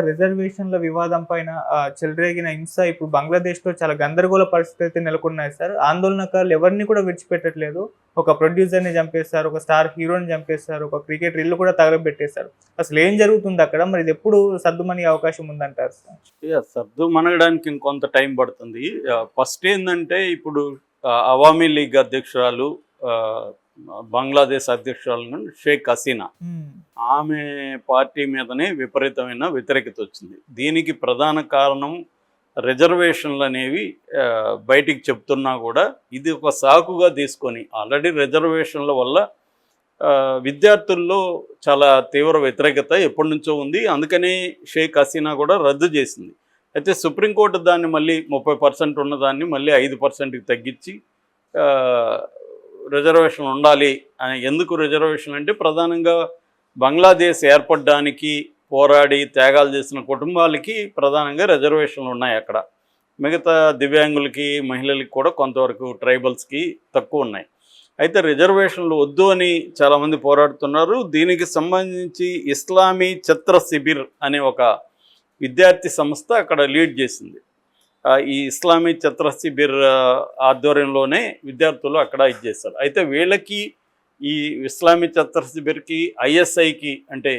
రిజర్వేషన్ల వివాదం పైన చెలరేగిన హింస ఇప్పుడు బంగ్లాదేశ్‌లో చాలా గందరగోళ పరిస్థితులు అయితే నెలకొన్నాయి సార్. ఆందోళనకారులు ఎవరిని కూడా విడిచిపెట్టట్లేదు. ఒక ప్రొడ్యూసర్‌ని చంపేశారు, ఒక స్టార్ హీరోని చంపేశారు, ఒక క్రికెటర్ ఇల్లు కూడా తగలబెట్టేశారు. అసలు ఏం జరుగుతుంది అక్కడ? మరి ఇది ఎప్పుడు సద్దుమణిగే అవకాశం ఉందంటారు సార్? సర్దుమణగడానికి ఇంకొంత టైం పడుతుంది. ఫస్ట్ ఏందంటే ఇప్పుడు అవామీ లీగ్ అధ్యక్షురాలు బంగ్లాదేశ్ అధ్యక్షురాలు షేక్ హసీనా, ఆమె పార్టీ మీదనే విపరీతమైన వ్యతిరేకత వచ్చింది. దీనికి ప్రధాన కారణం రిజర్వేషన్లు అనేవి బయటికి చెప్తున్నా కూడా ఇది ఒక సాకుగా తీసుకొని ఆల్రెడీ రిజర్వేషన్ల వల్ల విద్యార్థుల్లో చాలా తీవ్ర వ్యతిరేకత ఎప్పటి నుంచో ఉంది. అందుకని షేక్ హసీనా కూడా రద్దు చేసింది. అయితే సుప్రీంకోర్టు దాన్ని మళ్ళీ 30% ఉన్నదాన్ని మళ్ళీ 5%కి తగ్గించి రిజర్వేషన్ ఉండాలి అని. ఎందుకు రిజర్వేషన్ అంటే ప్రధానంగా బంగ్లాదేశ్ ఏర్పడడానికి పోరాడి త్యాగాలు చేసిన కుటుంబాలకి ప్రధానంగా రిజర్వేషన్లు ఉన్నాయి అక్కడ. మిగతా దివ్యాంగులకి, మహిళలకి కూడా కొంతవరకు ట్రైబల్స్కి తక్కువ ఉన్నాయి. అయితే రిజర్వేషన్లు వద్దు అని చాలామంది పోరాడుతున్నారు. దీనికి సంబంధించి ఇస్లామీ ఛత్ర శిబిర్ అనే ఒక విద్యార్థి సంస్థ అక్కడ లీడ్ చేసింది. ఈ ఇస్లామీ ఛత్ర శిబిర్ ఆధ్వర్యంలోనే విద్యార్థులు అక్కడ చేశారు. అయితే వీళ్ళకి ఈ ఇస్లామీ ఛత్ర శిబిర్కి ఐఎస్ఐకి అంటే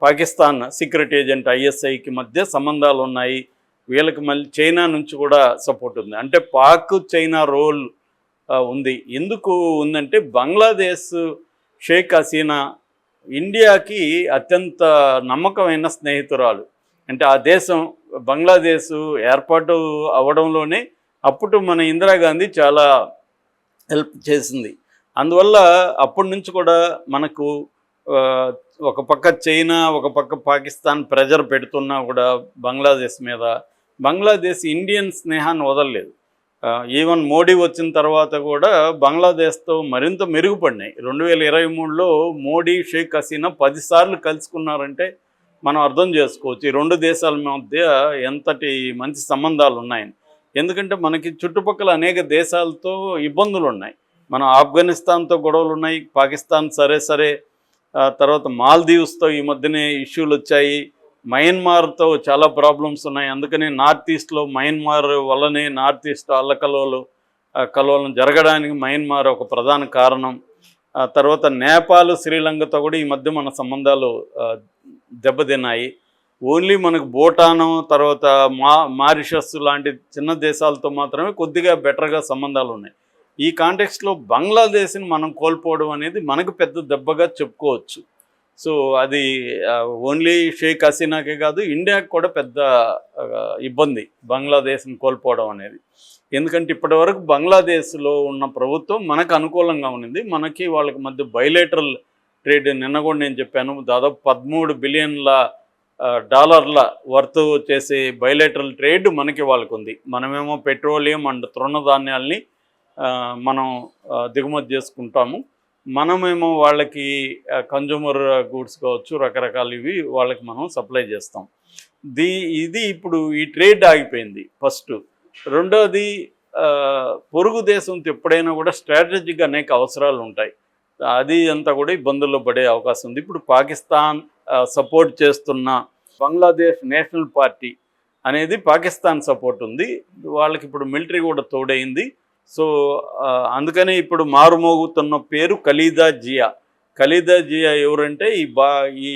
పాకిస్తాన్ సీక్రెట్ ఏజెంట్ ఐఎస్ఐకి మధ్య సంబంధాలు ఉన్నాయి. వీళ్ళకి మళ్ళీ చైనా నుంచి కూడా సపోర్ట్ ఉంది. అంటే పాక్ చైనా రోల్ ఉంది. ఎందుకు ఉందంటే బంగ్లాదేశ్ షేక్ హసీనా ఇండియాకి అత్యంత నమ్మకమైన స్నేహితురాలు. అంటే ఆ దేశం బంగ్లాదేశ్ ఏర్పాటు అవ్వడంలోనే అప్పుడు మన ఇందిరాగాంధీ చాలా హెల్ప్ చేసింది. అందువల్ల అప్పటి నుంచి కూడా మనకు ఒక పక్క చైనా, ఒక పక్క పాకిస్తాన్ ప్రెజర్ పెడుతున్నా కూడా బంగ్లాదేశ్ మీద, బంగ్లాదేశ్ ఇండియన్ స్నేహాన్ని వదలలేదు. ఈవెన్ మోడీ వచ్చిన తర్వాత కూడా బంగ్లాదేశ్తో మరింత మెరుగుపడినాయి. 2023లో మోడీ, షేక్ హసీనా 10 సార్లు కలుసుకున్నారంటే మనం అర్థం చేసుకోవచ్చు ఈ రెండు దేశాల మధ్య ఎంతటి మంచి సంబంధాలు ఉన్నాయని. ఎందుకంటే మనకి చుట్టుపక్కల అనేక దేశాలతో ఇబ్బందులు ఉన్నాయి. మనం ఆఫ్ఘనిస్తాన్తో గొడవలు ఉన్నాయి, పాకిస్తాన్ సరే, తర్వాత మాల్దీవ్స్తో ఈ మధ్యనే ఇష్యూలు వచ్చాయి, మయన్మార్తో చాలా ప్రాబ్లమ్స్ ఉన్నాయి. అందుకని నార్త్ ఈస్ట్లో మయన్మార్ వల్లనే నార్త్ ఈస్ట్ కలవలం జరగడానికి మయన్మార్ ఒక ప్రధాన కారణం. తర్వాత నేపాల్, శ్రీలంకతో కూడా ఈ మధ్య మన సంబంధాలు దెబ్బతిన్నాయి. ఓన్లీ మనకు భూటాను, తర్వాత మారిషస్ లాంటి చిన్న దేశాలతో మాత్రమే కొద్దిగా బెటర్గా సంబంధాలు ఉన్నాయి. ఈ కాంటెక్స్ట్లో బంగ్లాదేశ్ని మనం కోల్పోవడం అనేది మనకు పెద్ద దెబ్బగా చెప్పుకోవచ్చు. సో అది ఓన్లీ షేక్ హసీనాకే కాదు, ఇండియాకి కూడా పెద్ద ఇబ్బంది బంగ్లాదేశ్ని కోల్పోవడం అనేది. ఎందుకంటే ఇప్పటి వరకు బంగ్లాదేశ్లో ఉన్న ప్రభుత్వం మనకు అనుకూలంగా ఉన్నది. మనకి వాళ్ళకి మధ్య బైలేటరల్ ట్రేడ్, నిన్న కూడా నేను చెప్పాను, దాదాపు 13 బిలియన్ల డాలర్ల వర్త్ చేసే బైలేటరల్ ట్రేడ్ మనకి వాళ్ళకు ఉంది. మనమేమో పెట్రోలియం అండ్ తృణధాన్యాల్ని మనం దిగుమతి చేసుకుంటాము. మనమేమో వాళ్ళకి కన్జ్యూమర్ గూడ్స్ కావచ్చు, రకరకాలు ఇవి వాళ్ళకి మనం సప్లై చేస్తాం. ఇది ఇప్పుడు ఈ ట్రేడ్ ఆగిపోయింది ఫస్ట్. రెండోది, పొరుగు దేశంతో ఎప్పుడైనా కూడా స్ట్రాటజిక్గా అనేక అవసరాలు ఉంటాయి. అది అంతా కూడా ఇబ్బందుల్లో పడే అవకాశం ఉంది. ఇప్పుడు పాకిస్తాన్ సపోర్ట్ చేస్తున్న బంగ్లాదేశ్ నేషనల్ పార్టీ అనేది పాకిస్తాన్ సపోర్ట్ ఉంది. వాళ్ళకి ఇప్పుడు మిలిటరీ కూడా తోడైంది. సో అందుకని ఇప్పుడు మారుమోగుతున్న పేరు ఖలీదా జియా. ఖలీదా జియా ఎవరంటే ఈ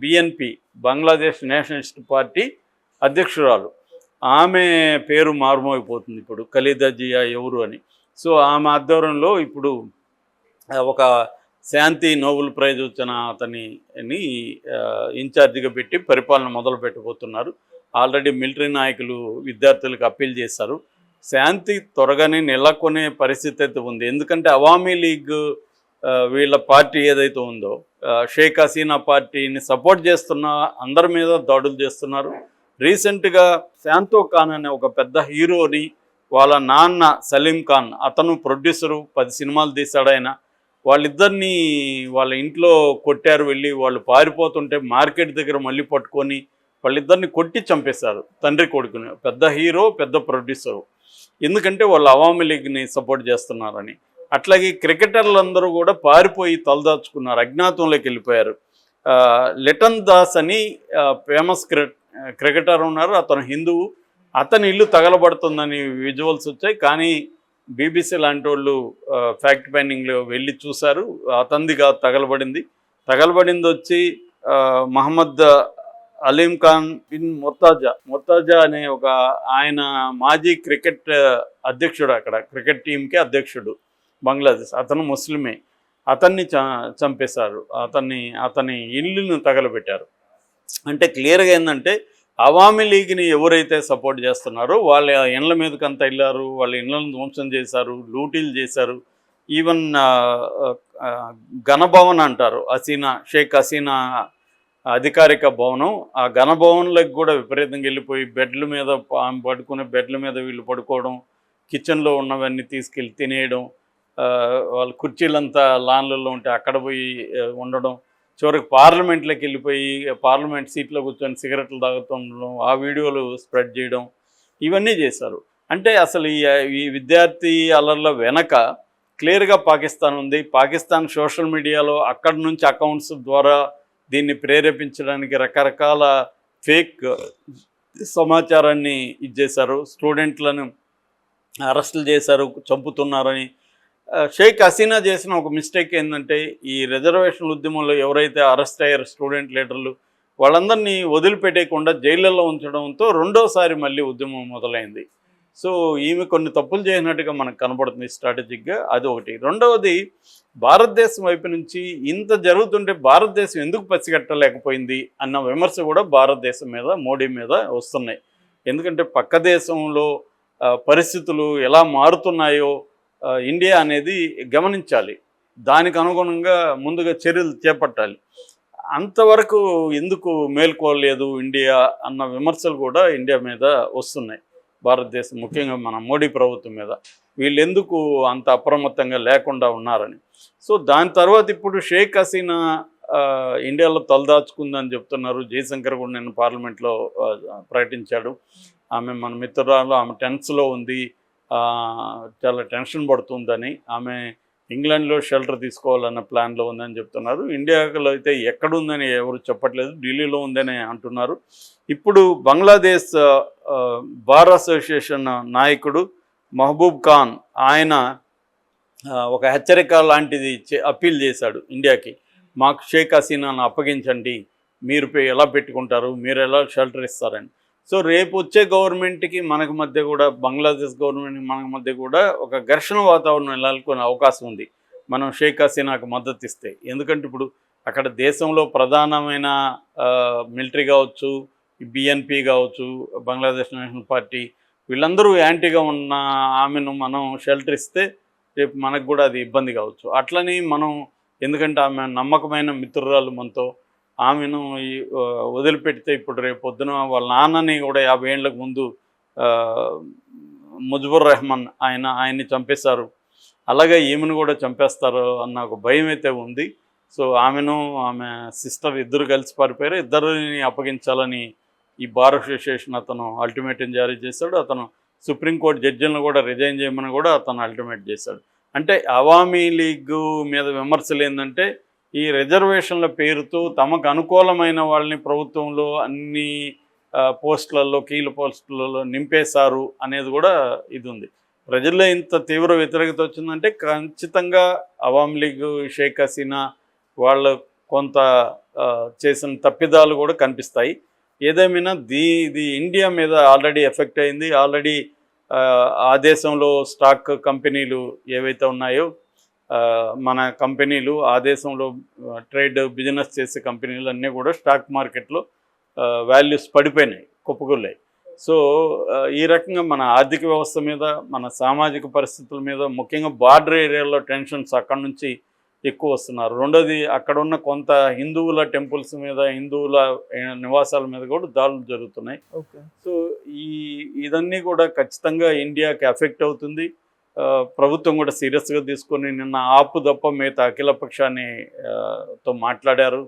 బిఎన్పి బంగ్లాదేశ్ నేషనలిస్ట్ పార్టీ అధ్యక్షురాలు. ఆమె పేరు మారుమోగిపోతుంది ఇప్పుడు, ఖలీదా జియా ఎవరు అని. సో ఆమె ఆధ్వర్యంలో ఇప్పుడు ఒక శాంతి నోబెల్ ప్రైజ్ వచ్చిన అతనిని ఇన్ఛార్జిగా పెట్టి పరిపాలన మొదలు పెట్టబోతున్నారు. ఆల్రెడీ మిలిటరీ నాయకులు విద్యార్థులకు అప్పీల్ చేశారు. శాంతి త్వరగానే నెలకొనే పరిస్థితి అయితే ఉంది. ఎందుకంటే అవామీ లీగ్ వీళ్ళ పార్టీ ఏదైతే ఉందో, షేక్ హసీనా పార్టీని సపోర్ట్ చేస్తున్న అందరి మీద దాడులు చేస్తున్నారు. రీసెంట్గా శాంతో ఖాన్ అనే ఒక పెద్ద హీరోని వాళ్ళ నాన్న సలీం ఖాన్, అతను ప్రొడ్యూసరు, 10 సినిమాలు తీశాడు ఆయన. వాళ్ళిద్దరినీ వాళ్ళ ఇంట్లో కొట్టారు. వెళ్ళి వాళ్ళు పారిపోతుంటే మార్కెట్ దగ్గర మళ్ళీ పట్టుకొని వాళ్ళిద్దరిని కొట్టి చంపేశారు, తండ్రి కొడుకుని. పెద్ద హీరో, పెద్ద ప్రొడ్యూసరు. ఎందుకంటే వాళ్ళు అవామీ లీగ్ని సపోర్ట్ చేస్తున్నారని. అట్లాగే క్రికెటర్లు అందరూ కూడా పారిపోయి తలదాచుకున్నారు, అజ్ఞాతంలోకి వెళ్ళిపోయారు. లిటన్ దాస్ అని ఫేమస్ క్రికెటర్ ఉన్నారు, అతను హిందువు. అతని ఇల్లు తగలబడుతుందని విజువల్స్ వచ్చాయి, కానీ బీబీసీ లాంటి వాళ్ళు ఫ్యాక్ట్ ఫైండింగ్లో వెళ్ళి చూశారు, అతనిదిగా తగలబడింది వచ్చి మహమ్మద్ అలీం ఖాన్ బిన్ ముర్తాజా అనే ఆయన మాజీ క్రికెట్ అధ్యక్షుడు, అక్కడ క్రికెట్ టీంకి అధ్యక్షుడు బంగ్లాదేశ్. అతను ముస్లిమే. అతన్ని చంపేశారు, అతని ఇల్లును తగలబెట్టారు. అంటే క్లియర్గా ఏంటంటే అవామీ లీగ్ని ఎవరైతే సపోర్ట్ చేస్తున్నారో వాళ్ళ ఇండ్ల మీదకంతా వెళ్ళారు, వాళ్ళ ఇళ్లను ధ్వంసం చేశారు, లూటీలు చేశారు. ఈవెన్ ఘనభవన్ అంటారు, షేక్ హసీనా అధికారిక భవనం, ఆ ఘనభవన్లకు కూడా విపరీతంగా వెళ్ళిపోయి బెడ్ల మీద పడుకునే బెడ్ల మీద వీళ్ళు పడుకోవడం, కిచెన్లో ఉన్నవన్నీ తీసుకెళ్ళి తినేయడం, వాళ్ళ కుర్చీలంతా లాన్లలో ఉంటే అక్కడ పోయి ఉండడం, చివరికి పార్లమెంట్లోకి వెళ్ళిపోయి పార్లమెంట్ సీట్లో కూర్చొని సిగరెట్లు తాగుతుండడం, ఆ వీడియోలు స్ప్రెడ్ చేయడం, ఇవన్నీ చేశారు. అంటే అసలు ఈ విద్యార్థి అల్లర్ల వెనక క్లియర్గా పాకిస్తాన్ ఉంది. పాకిస్తాన్ సోషల్ మీడియాలో అక్కడి నుంచి అకౌంట్స్ ద్వారా దీన్ని ప్రేరేపించడానికి రకరకాల ఫేక్ సమాచారాన్ని ఇచ్చేశారు, స్టూడెంట్లను అరెస్టులు చేశారు, చంపుతున్నారని. షేక్ హసీనా చేసిన ఒక మిస్టేక్ ఏంటంటే ఈ రిజర్వేషన్ ఉద్యమంలో ఎవరైతే అరెస్ట్ అయ్యారు స్టూడెంట్ లీడర్లు వాళ్ళందరినీ వదిలిపెట్టేయకుండా జైళ్ళల్లో ఉంచడంతో రెండోసారి మళ్ళీ ఉద్యమం మొదలైంది. సో ఈమె కొన్ని తప్పులు చేసినట్టుగా మనకు కనబడుతుంది స్ట్రాటజిక్గా, అది ఒకటి. రెండవది, భారతదేశం వైపు నుంచి ఇంత జరుగుతుంటే భారతదేశం ఎందుకు పసిగట్టలేకపోయింది అన్న విమర్శ కూడా భారతదేశం మీద, మోడీ మీద వస్తున్నాయి. ఎందుకంటే పక్క దేశంలో పరిస్థితులు ఎలా మారుతున్నాయో ఇండియా అనేది గమనించాలి, దానికి అనుగుణంగా ముందుగా చర్యలు చేపట్టాలి. అంతవరకు ఎందుకు మేల్కోలేదు ఇండియా అన్న విమర్శలు కూడా ఇండియా మీద వస్తున్నాయి, భారతదేశం ముఖ్యంగా మన మోడీ ప్రభుత్వం మీద. వీళ్ళు ఎందుకు అంత అప్రమత్తంగా లేకుండా ఉన్నారని. సో దాని తర్వాత ఇప్పుడు షేక్ హసీనా ఇండియాలో తలదాచుకుందని చెప్తున్నారు. జయశంకర్ కూడా నిన్న పార్లమెంట్లో ప్రకటించాడు, ఆమె మన మిత్రురాలు, ఆమె టెన్స్లో ఉంది, చాలా టెన్షన్ పడుతుందని, ఆమె ఇంగ్లాండ్లో షెల్టర్ తీసుకోవాలన్న ప్లాన్లో ఉందని చెప్తున్నారు. ఇండియాలో అయితే ఎక్కడుందని ఎవరు చెప్పట్లేదు, ఢిల్లీలో ఉందని అంటున్నారు. ఇప్పుడు బంగ్లాదేశ్ బార్ అసోసియేషన్ నాయకుడు మహబూబ్ ఖాన్ ఆయన ఒక హెచ్చరిక లాంటిది అప్పీల్ చేశాడు ఇండియాకి, మాకు షేక్ హసీనాను అప్పగించండి, మీరు ఎలా పెట్టుకుంటారు, మీరు ఎలా షెల్టర్ ఇస్తారని. సో రేపు వచ్చే గవర్నమెంట్కి మనకు మధ్య కూడా, బంగ్లాదేశ్ గవర్నమెంట్కి మనకు మధ్య కూడా ఒక ఘర్షణ వాతావరణం నెలకొనే అవకాశం ఉంది మనం షేక్ హసీనాకు మద్దతు ఇస్తే. ఎందుకంటే ఇప్పుడు అక్కడ దేశంలో ప్రధానమైన మిలిటరీ కావచ్చు, బిఎన్పి కావచ్చు, బంగ్లాదేశ్ నేషనల్ పార్టీ, వీళ్ళందరూ యాంటీగా ఉన్న ఆమెను మనం షెల్టర్ ఇస్తే రేపు మనకు కూడా అది ఇబ్బంది కావచ్చు. అట్లని మనం, ఎందుకంటే ఆమె నమ్మకమైన మిత్రురాలు మనతో, ఆమెను వదిలిపెడితే ఇప్పుడు రేపు పొద్దున వాళ్ళ నాన్నని కూడా 50 ఏళ్ళకు ముందు ముజిబుర్ రెహమాన్ ఆయన్ని చంపేశారు, అలాగే ఈమెను కూడా చంపేస్తారు అన్న ఒక భయం అయితే ఉంది. సో ఆమె సిస్టర్ ఇద్దరు కలిసి పారిపోయారు, ఇద్దరిని అప్పగించాలని ఈ బార్ అసోసియేషన్ అతను అల్టిమేటం జారీ చేశాడు. అతను సుప్రీంకోర్టు జడ్జిలను కూడా రిజైన్ చేయమని కూడా అతను అల్టిమేట్ చేశాడు. అంటే అవామీ లీగ్ మీద విమర్శలు ఏంటంటే ఈ రిజర్వేషన్ల పేరుతో తమకు అనుకూలమైన వాళ్ళని ప్రభుత్వంలో అన్ని పోస్టులలో, కీలు పోస్టులలో నింపేశారు అనేది కూడా ఇది ఉంది. ప్రజల్లో ఇంత తీవ్ర వ్యతిరేకత వచ్చిందంటే ఖచ్చితంగా అవామీ లీగ్, షేక్ హసీనా వాళ్ళు కొంత చేసిన తప్పిదాలు కూడా కనిపిస్తాయి. ఏదేమైనా ఇది ఇండియా మీద ఆల్రెడీ ఎఫెక్ట్ అయింది. ఆల్రెడీ ఆ దేశంలో స్టాక్ కంపెనీలు ఏవైతే ఉన్నాయో, మన కంపెనీలు, ఆ దేశంలో ట్రేడ్ బిజినెస్ చేసే కంపెనీలు అన్నీ కూడా స్టాక్ మార్కెట్లో వాల్యూస్ పడిపోయినాయి, కుప్పకూలాయి. సో ఈ రకంగా మన ఆర్థిక వ్యవస్థ మీద, మన సామాజిక పరిస్థితుల మీద, ముఖ్యంగా బార్డర్ ఏరియాలో టెన్షన్స్ అక్కడ నుంచి ఎక్కువ వస్తున్నారు. రెండోది, అక్కడ ఉన్న కొంత హిందువుల టెంపుల్స్ మీద, హిందువుల నివాసాల మీద కూడా దాడులు జరుగుతున్నాయి. సో ఇదన్నీ కూడా ఖచ్చితంగా ఇండియాకి ఎఫెక్ట్ అవుతుంది. ప్రభుత్వం కూడా సీరియస్గా తీసుకొని నిన్న ఆపు తప్ప మిగతా అఖిలపక్షాన్ని తో మాట్లాడారు.